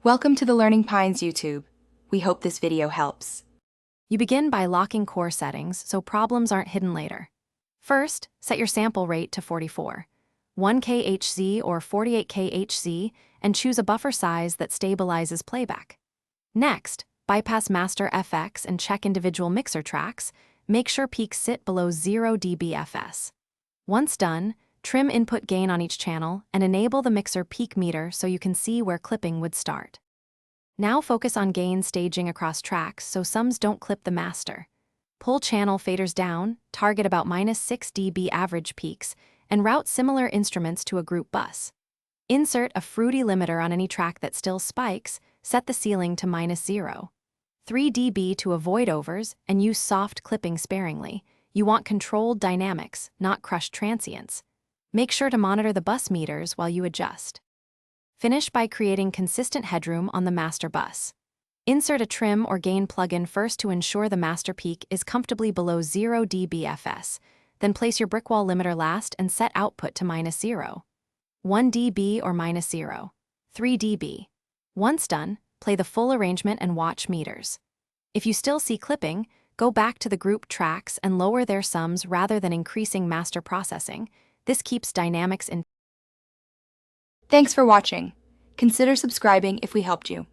Welcome to the Learning Pines YouTube. We hope this video helps. You begin by locking core settings so problems aren't hidden later. First, set your sample rate to 44, 1K Hz or 48K Hz, and choose a buffer size that stabilizes playback. Next, bypass master FX and check individual mixer tracks. Make sure peaks sit below 0 dBFS. Once done, trim input gain on each channel and enable the mixer peak meter so you can see where clipping would start. Now focus on gain staging across tracks so sums don't clip the master. Pull channel faders down, target about -6 dB average peaks, and route similar instruments to a group bus. Insert a fruity limiter on any track that still spikes, set the ceiling to -0. 3 dB to avoid overs, and use soft clipping sparingly. You want controlled dynamics, not crushed transients. Make sure to monitor the bus meters while you adjust. Finish by creating consistent headroom on the master bus. Insert a trim or gain plugin first to ensure the master peak is comfortably below 0 dBFS, then place your brickwall limiter last and set output to -0. 1 dB or -0. 3 dB. Once done, play the full arrangement and watch meters. If you still see clipping, go back to the group tracks and lower their sums rather than increasing master processing. This keeps dynamics in. Thanks for watching. Consider subscribing if we helped you.